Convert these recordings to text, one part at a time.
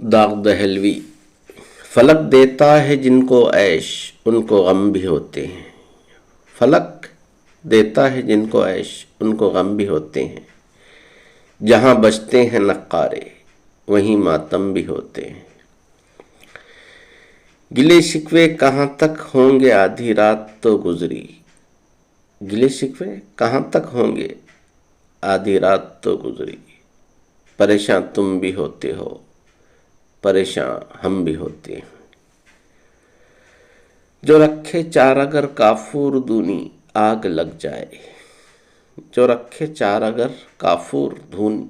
داغ دہلوی۔ فلک دیتا ہے جن کو عیش ان کو غم بھی ہوتے ہیں، فلک دیتا ہے جن کو عیش ان کو غم بھی ہوتے ہیں، جہاں بجتے ہیں نقارے وہیں ماتم بھی ہوتے ہیں۔ گلے شکوے کہاں تک ہوں گے آدھی رات تو گزری، گلے شکوے کہاں تک ہوں گے آدھی رات تو گزری، پریشاں تم بھی ہوتے ہو پریشاں ہم بھی ہوتے ہیں۔ جو رکھے چار اگر کافور دونی آگ لگ جائے، جو رکھے چار اگر کافور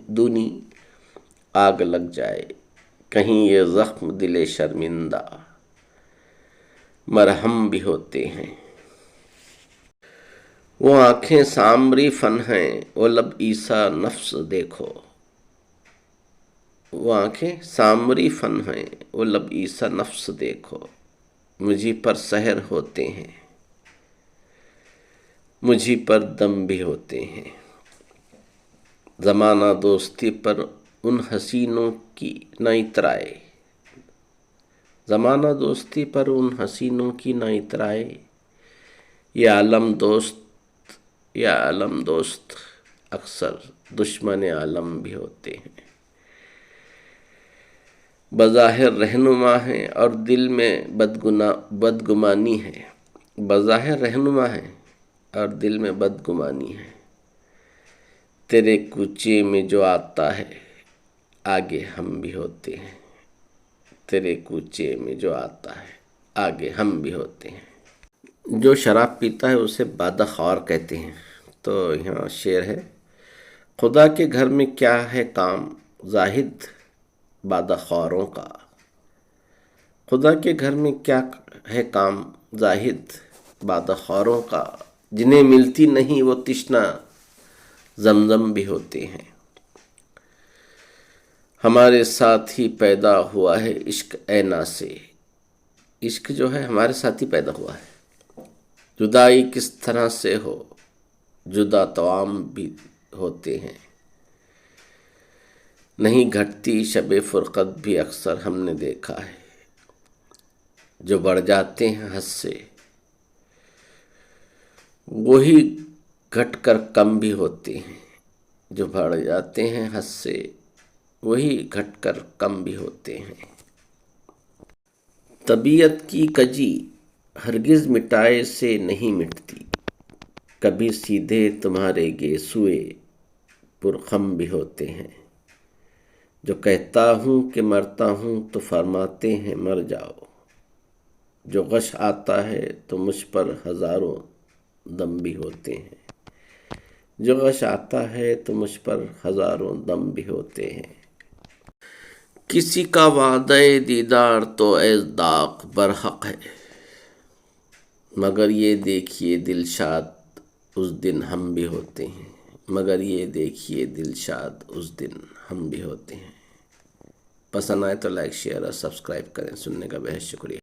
دونی آگ لگ جائے، کہیں یہ زخم دل شرمندہ مرہم بھی ہوتے ہیں۔ وہ آنکھیں سامری فن ہیں وہ لب عیسیٰ نفس دیکھو، وہ آنکھیں سامری فن ہیں وہ لب عیسیٰ نفس دیکھو، مجھی پر سحر ہوتے ہیں مجھی پر دم بھی ہوتے ہیں۔ زمانہ دوستی پر ان حسینوں کی نہ اترائے، زمانہ دوستی پر ان حسینوں کی نہ اترائے، یہ عالم دوست اکثر دشمن عالم بھی ہوتے ہیں۔ بظاہر رہنما ہیں اور دل میں بدگمانی ہے، بظاہر رہنما ہیں اور دل میں بدگمانی ہے، تیرے کوچے میں جو آتا ہے آگے ہم بھی ہوتے ہیں، تیرے کوچے میں جو آتا ہے آگے ہم بھی ہوتے ہیں۔ جو شراب پیتا ہے اسے بادہ خوار کہتے ہیں۔ تو یہاں شعر ہے، خدا کے گھر میں کیا ہے کام زاہد بادہ خواروں کا، خدا کے گھر میں کیا ہے کام زاہد بادہ خواروں کا، جنہیں ملتی نہیں وہ تشنہ زمزم بھی ہوتے ہیں۔ ہمارے ساتھ ہی پیدا ہوا ہے عشق اینا سے، عشق جو ہے ہمارے ساتھ ہی پیدا ہوا ہے، جدائی کس طرح سے ہو جدا توام بھی ہوتے ہیں۔ نہیں گھٹتی شب فرقت بھی اکثر ہم نے دیکھا ہے، جو بڑھ جاتے ہیں حد سے وہی گھٹ کر کم بھی ہوتے ہیں، جو بڑھ جاتے ہیں حد سے وہی گھٹ کر کم بھی ہوتے ہیں۔ طبیعت کی کجی ہرگز مٹائے سے نہیں مٹتی، کبھی سیدھے تمہارے گیسوئے پرخم بھی ہوتے ہیں۔ جو کہتا ہوں کہ مرتا ہوں تو فرماتے ہیں مر جاؤ، جو غش آتا ہے تو مجھ پر ہزاروں دم بھی ہوتے ہیں، جو غش آتا ہے تو مجھ پر ہزاروں دم بھی ہوتے ہیں۔ کسی کا وعدہ دیدار تو اے داغ برحق ہے، مگر یہ دیکھیے دلشاد اس دن ہم بھی ہوتے ہیں، مگر یہ دیکھیے دلشاد اس دن ہم بھی ہوتے ہیں۔ پسند آئے تو لائک شیئر اور سبسکرائب کریں۔ سننے کا بہت شکریہ۔